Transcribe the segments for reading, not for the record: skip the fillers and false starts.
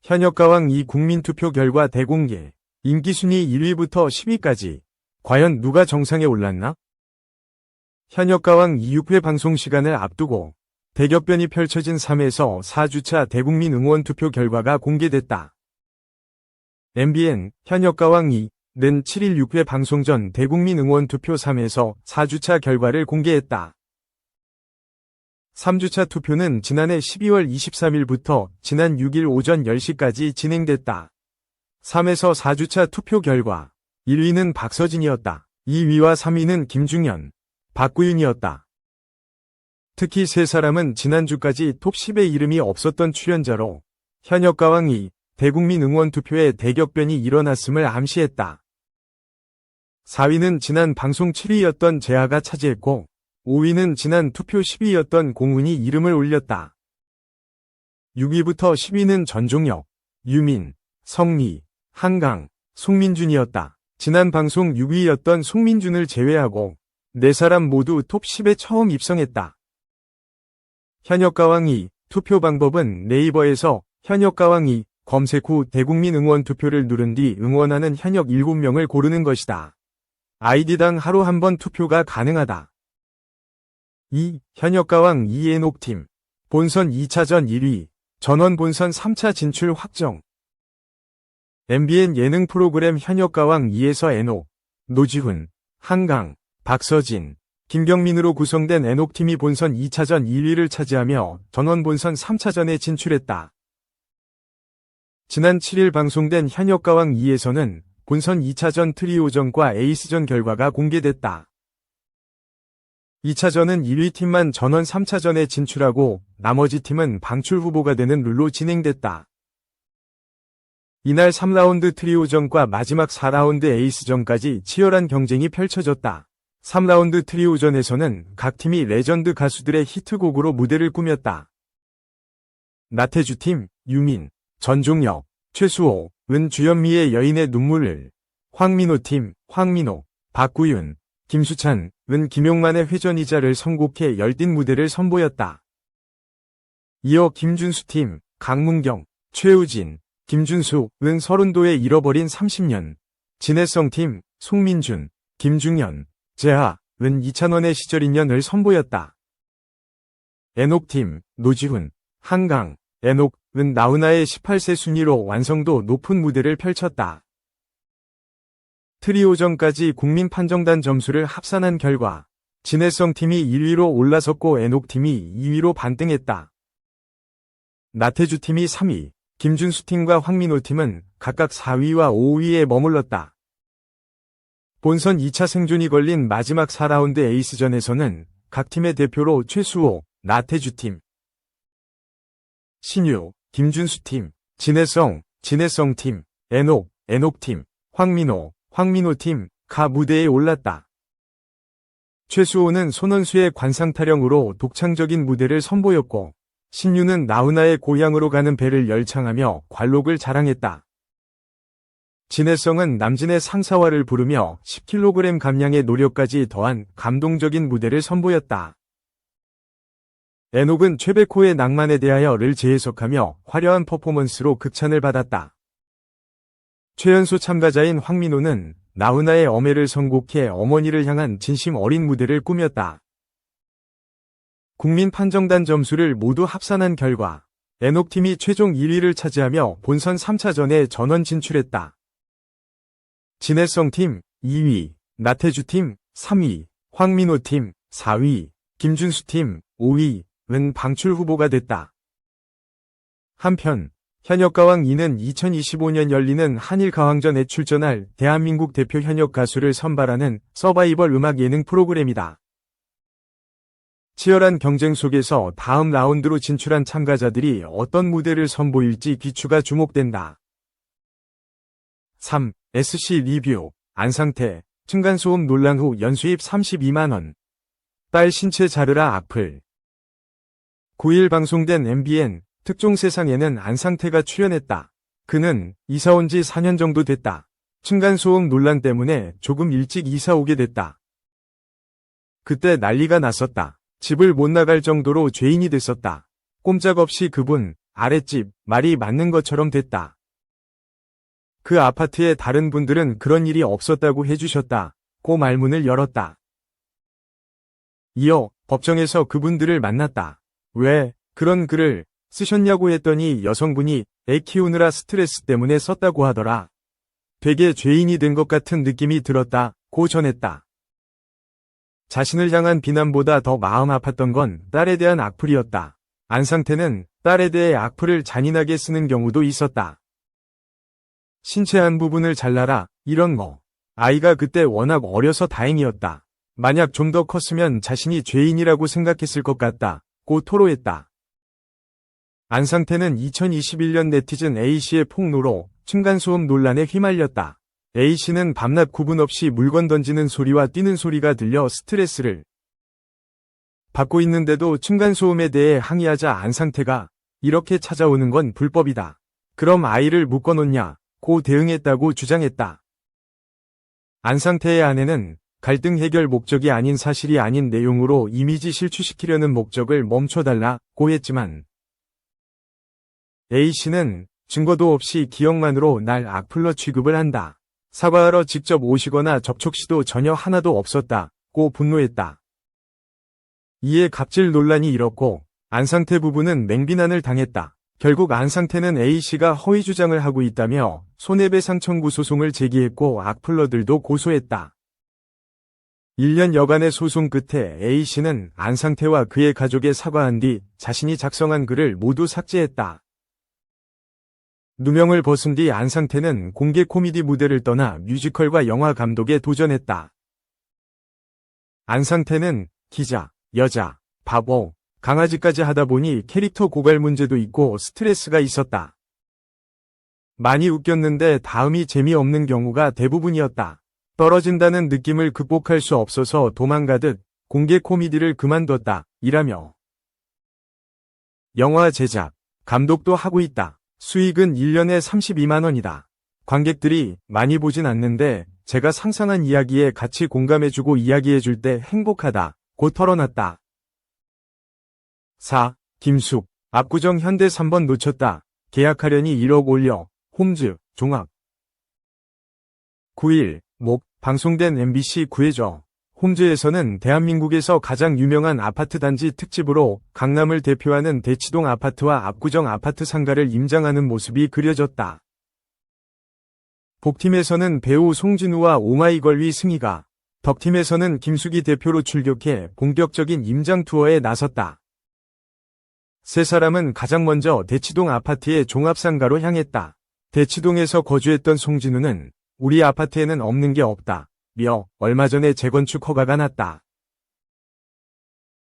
현역가왕 2 국민투표 결과 대공개. 인기순위 1위부터 10위까지. 과연 누가 정상에 올랐나? 현역가왕 2 6회 방송 시간을 앞두고 대격변이 펼쳐진 3에서 4주차 대국민 응원 투표 결과가 공개됐다. MBN 현역가왕 2는 7일 6회 방송 전 대국민 응원 투표 3에서 4주차 결과를 공개했다. 3주차 투표는 지난해 12월 23일부터 지난 6일 오전 10시까지 진행됐다. 3에서 4주차 투표 결과 1위는 박서진이었다. 2위와 3위는 김중현, 박구윤이었다. 특히 세 사람은 지난주까지 톱 10에 이름이 없었던 출연자로 현역가왕 2 대국민 응원 투표에 대격변이 일어났음을 암시했다. 4위는 지난 방송 7위였던 재하가 차지했고 5위는 지난 투표 10위였던 공훈이 이름을 올렸다. 6위부터 10위는 전종혁, 유민, 성리, 한강, 송민준이었다. 지난 방송 6위였던 송민준을 제외하고 4사람 모두 톱 10에 처음 입성했다. 현역가왕 2 투표 방법은 네이버에서 현역가왕 2 검색 후 대국민 응원 투표를 누른 뒤 응원하는 현역 7명을 고르는 것이다. 아이디당 하루 한 번 투표가 가능하다. 2. 현역가왕 2 애녹팀. 본선 2차전 1위. 전원 본선 3차 진출 확정. MBN 예능 프로그램 현역가왕 2에서 애녹, 노지훈, 한강, 박서진, 김경민으로 구성된 애녹팀이 본선 2차전 1위를 차지하며 전원 본선 3차전에 진출했다. 지난 7일 방송된 현역가왕 2에서는 본선 2차전 트리오전과 에이스전 결과가 공개됐다. 2차전은 1위 팀만 전원 3차전에 진출하고 나머지 팀은 방출 후보가 되는 룰로 진행됐다. 이날 3라운드 트리오전과 마지막 4라운드 에이스전까지 치열한 경쟁이 펼쳐졌다. 3라운드 트리오전에서는 각 팀이 레전드 가수들의 히트곡으로 무대를 꾸몄다. 나태주팀, 유민, 전종혁, 최수호, 주현미의 여인의 눈물을, 황민호팀, 황민호, 박구윤, 김수찬, 김용만의 회전이자를 선곡해 열띤 무대를 선보였다. 이어 김준수팀, 강문경, 최우진, 김준수, 서른도의 잃어버린 30년, 진해성팀, 송민준, 김중현, 재하, 이찬원의 시절 인연을 선보였다. 애녹팀, 노지훈, 한강, 애녹, 나훈아의 18세 순위로 완성도 높은 무대를 펼쳤다. 트리오전까지 국민 판정단 점수를 합산한 결과 진해성팀이 1위로 올라섰고 애녹팀이 2위로 반등했다. 나태주팀이 3위, 김준수팀과 황민호팀은 각각 4위와 5위에 머물렀다. 본선 2차 생존이 걸린 마지막 4라운드 에이스전에서는 각 팀의 대표로 최수호, 나태주팀, 신유, 김준수팀, 진해성팀, 애녹팀, 황민호팀, 가 무대에 올랐다. 최수호는 손원수의 관상타령으로 독창적인 무대를 선보였고, 신유는 나훈아의 고향으로 가는 배를 열창하며 관록을 자랑했다. 진해성은 남진의 상사화를 부르며 10kg 감량의 노력까지 더한 감동적인 무대를 선보였다. 애녹은 최백호의 낭만에 대하여를 재해석하며 화려한 퍼포먼스로 극찬을 받았다. 최연소 참가자인 황민호는 나훈아의 엄해를 선곡해 어머니를 향한 진심 어린 무대를 꾸몄다. 국민 판정단 점수를 모두 합산한 결과 애녹팀이 최종 1위를 차지하며 본선 3차전에 전원 진출했다. 진해성팀 2위, 나태주팀 3위, 황민호팀 4위, 김준수팀 5위, 방출 후보가 됐다. 한편 현역가왕 2는 2025년 열리는 한일가왕전에 출전할 대한민국 대표 현역 가수를 선발하는 서바이벌 음악 예능 프로그램이다. 치열한 경쟁 속에서 다음 라운드로 진출한 참가자들이 어떤 무대를 선보일지 귀추가 주목된다. 3. SC 리뷰, 안상태, 층간소음 논란 후 연수입 32만원. 딸 신체 자르라 악플. 9일 방송된 MBN 특종세상에는 안상태가 출연했다. 그는 이사 온 지 4년 정도 됐다. 층간소음 논란 때문에 조금 일찍 이사 오게 됐다. 그때 난리가 났었다. 집을 못 나갈 정도로 죄인이 됐었다. 꼼짝없이 그분, 아랫집 말이 맞는 것처럼 됐다. 그 아파트의 다른 분들은 그런 일이 없었다고 해주셨다. 고 말문을 열었다. 이어 법정에서 그분들을 만났다. 왜 그런 글을 쓰셨냐고 했더니 여성분이 애 키우느라 스트레스 때문에 썼다고 하더라. 되게 죄인이 된 것 같은 느낌이 들었다. 고 전했다. 자신을 향한 비난보다 더 마음 아팠던 건 딸에 대한 악플이었다. 안상태는 딸에 대해 악플을 잔인하게 쓰는 경우도 있었다. 신체 한 부분을 잘라라, 이런 거. 아이가 그때 워낙 어려서 다행이었다. 만약 좀 더 컸으면 자신이 죄인이라고 생각했을 것 같다. 고 토로했다. 안상태는 2021년 네티즌 A씨의 폭로로 층간소음 논란에 휘말렸다. A씨는 밤낮 구분 없이 물건 던지는 소리와 뛰는 소리가 들려 스트레스를 받고 있는데도 층간소음에 대해 항의하자 안상태가 이렇게 찾아오는 건 불법이다. 그럼 아이를 묶어놓냐? 고 대응했다고 주장했다. 안상태의 아내는 갈등 해결 목적이 아닌 사실이 아닌 내용으로 이미지 실추시키려는 목적을 멈춰달라고 했지만 A씨는 증거도 없이 기억만으로 날 악플러 취급을 한다. 사과하러 직접 오시거나 접촉 시도 전혀 하나도 없었다고 분노했다. 이에 갑질 논란이 일었고 안상태 부부는 맹비난을 당했다. 결국 안상태는 A씨가 허위 주장을 하고 있다며 손해배상 청구 소송을 제기했고 악플러들도 고소했다. 1년여간의 소송 끝에 A씨는 안상태와 그의 가족에 사과한 뒤 자신이 작성한 글을 모두 삭제했다. 누명을 벗은 뒤 안상태는 공개 코미디 무대를 떠나 뮤지컬과 영화 감독에 도전했다. 안상태는 기자, 여자, 바보, 강아지까지 하다 보니 캐릭터 고갈 문제도 있고 스트레스가 있었다. 많이 웃겼는데 다음이 재미없는 경우가 대부분이었다. 떨어진다는 느낌을 극복할 수 없어서 도망가듯 공개 코미디를 그만뒀다. 이라며 영화 제작, 감독도 하고 있다. 수익은 1년에 32만 원이다. 관객들이 많이 보진 않는데 제가 상상한 이야기에 같이 공감해주고 이야기해줄 때 행복하다. 고 털어놨다. 4. 김숙. 압구정 현대 3번 놓쳤다. 계약하려니 1억 올려. 홈즈. 종합. 9일. 목. 방송된 MBC 구해줘. 홈즈에서는 대한민국에서 가장 유명한 아파트 단지 특집으로 강남을 대표하는 대치동 아파트와 압구정 아파트 상가를 임장하는 모습이 그려졌다. 복팀에서는 배우 송진우와 오마이걸위 승희가, 덕팀에서는 김숙이 대표로 출격해 본격적인 임장 투어에 나섰다. 세 사람은 가장 먼저 대치동 아파트의 종합상가로 향했다. 대치동에서 거주했던 송진우는 우리 아파트에는 없는 게 없다. 며 얼마 전에 재건축 허가가 났다.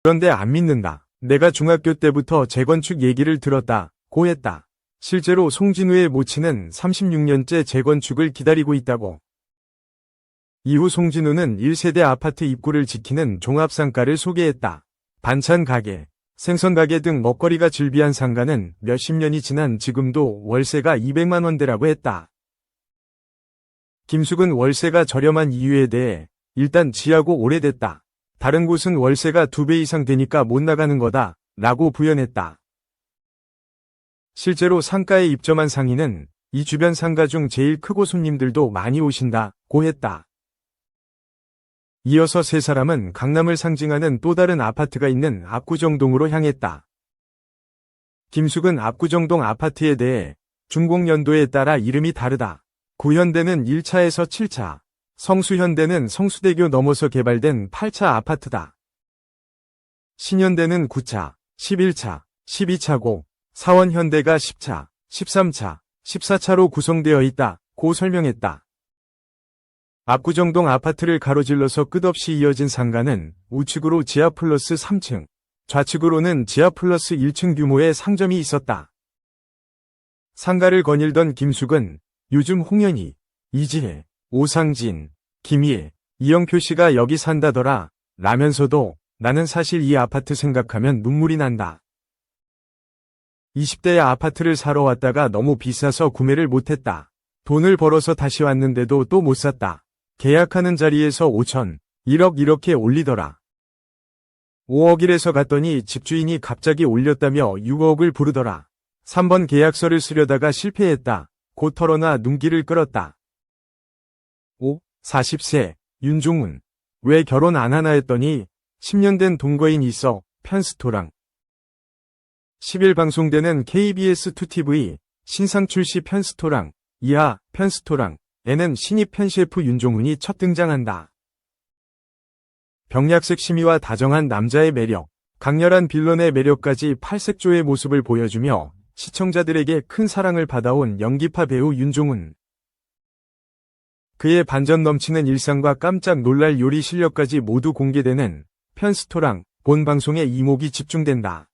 그런데 안 믿는다. 내가 중학교 때부터 재건축 얘기를 들었다. 고 했다. 실제로 송진우의 모친은 36년째 재건축을 기다리고 있다고. 이후 송진우는 1세대 아파트 입구를 지키는 종합상가를 소개했다. 반찬 가게, 생선 가게 등 먹거리가 즐비한 상가는 몇십 년이 지난 지금도 월세가 200만 원대라고 했다. 김숙은 월세가 저렴한 이유에 대해 일단 지하고 오래됐다. 다른 곳은 월세가 2배 이상 되니까 못 나가는 거다. 라고 부연했다. 실제로 상가에 입점한 상인은 이 주변 상가 중 제일 크고 손님들도 많이 오신다고 했다. 이어서 세 사람은 강남을 상징하는 또 다른 아파트가 있는 압구정동으로 향했다. 김숙은 압구정동 아파트에 대해 준공연도에 따라 이름이 다르다. 구현대는 1차에서 7차, 성수현대는 성수대교 넘어서 개발된 8차 아파트다. 신현대는 9차, 11차, 12차고 사원현대가 10차, 13차, 14차로 구성되어 있다. 고 설명했다. 압구정동 아파트를 가로질러서 끝없이 이어진 상가는 우측으로 지하 플러스 3층, 좌측으로는 지하 플러스 1층 규모의 상점이 있었다. 상가를 거닐던 김숙은 요즘 홍현희, 이지혜, 오상진, 김희애, 이영표 씨가 여기 산다더라 라면서도 나는 사실 이 아파트 생각하면 눈물이 난다. 20대에 아파트를 사러 왔다가 너무 비싸서 구매를 못했다. 돈을 벌어서 다시 왔는데도 또 못 샀다. 계약하는 자리에서 5천, 1억 이렇게 올리더라. 5억 1에서 갔더니 집주인이 갑자기 올렸다며 6억을 부르더라. 3번 계약서를 쓰려다가 실패했다. 곧 털어놔 눈길을 끌었다. 5. 40세 윤종훈. 왜 결혼 안 하나 했더니 10년 된 동거인 있어. 편스토랑. 10일 방송되는 KBS2TV 신상 출시 편스토랑 이하 편스토랑에는 신입 편셰프 윤종훈이 첫 등장한다. 병약색 심의와 다정한 남자의 매력, 강렬한 빌런의 매력까지 팔색조의 모습을 보여주며 시청자들에게 큰 사랑을 받아온 연기파 배우 윤종훈. 그의 반전 넘치는 일상과 깜짝 놀랄 요리 실력까지 모두 공개되는 편스토랑 본 방송에 이목이 집중된다.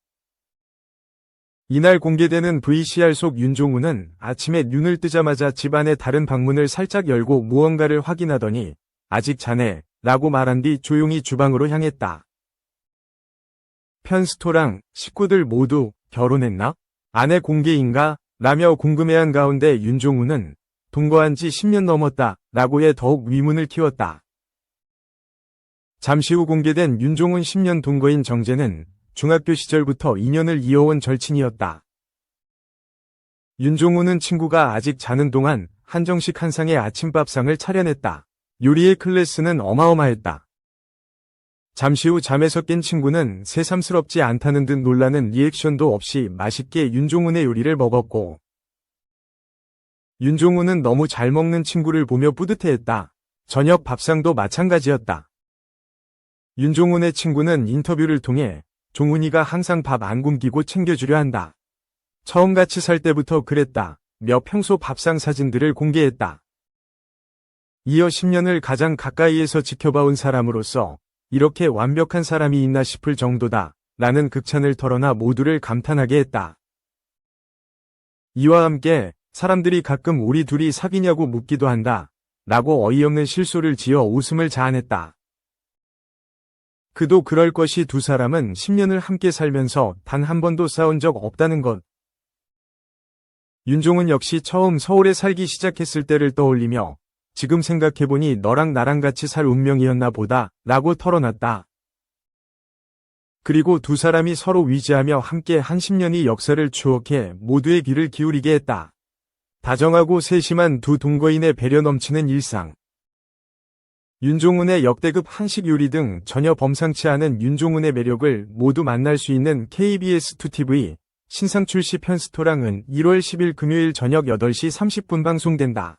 이날 공개되는 VCR 속 윤종훈은 아침에 눈을 뜨자마자 집안의 다른 방문을 살짝 열고 무언가를 확인하더니 아직 자네 라고 말한 뒤 조용히 주방으로 향했다. 편스토랑 식구들 모두 결혼했나? 아내 공개인가? 라며 궁금해한 가운데 윤종훈은 동거한 지 10년 넘었다 라고해 더욱 의문을 키웠다. 잠시 후 공개된 윤종훈 10년 동거인 정재는 중학교 시절부터 인연을 이어온 절친이었다. 윤종훈은 친구가 아직 자는 동안 한정식 한 상의 아침밥상을 차려냈다. 요리의 클래스는 어마어마했다. 잠시 후 잠에서 깬 친구는 새삼스럽지 않다는 듯 놀라는 리액션도 없이 맛있게 윤종훈의 요리를 먹었고, 윤종훈은 너무 잘 먹는 친구를 보며 뿌듯해했다. 저녁 밥상도 마찬가지였다. 윤종훈의 친구는 인터뷰를 통해 종훈이가 항상 밥 안 굶기고 챙겨주려 한다. 처음 같이 살 때부터 그랬다. 며 평소 밥상 사진들을 공개했다. 이어 10년을 가장 가까이에서 지켜봐온 사람으로서 이렇게 완벽한 사람이 있나 싶을 정도다. 라는 극찬을 털어놔 모두를 감탄하게 했다. 이와 함께 사람들이 가끔 우리 둘이 사귀냐고 묻기도 한다. 라고 어이없는 실소를 지어 웃음을 자아냈다. 그도 그럴 것이 두 사람은 10년을 함께 살면서 단 한 번도 싸운 적 없다는 것. 윤종훈 역시 처음 서울에 살기 시작했을 때를 떠올리며 지금 생각해보니 너랑 나랑 같이 살 운명이었나 보다 라고 털어놨다. 그리고 두 사람이 서로 위지하며 함께 한 10년의 역사를 추억해 모두의 귀를 기울이게 했다. 다정하고 세심한 두 동거인의 배려 넘치는 일상. 윤종훈의 역대급 한식 요리 등 전혀 범상치 않은 윤종훈의 매력을 모두 만날 수 있는 KBS2TV 신상 출시 편스토랑은 1월 10일 금요일 저녁 8시 30분 방송된다.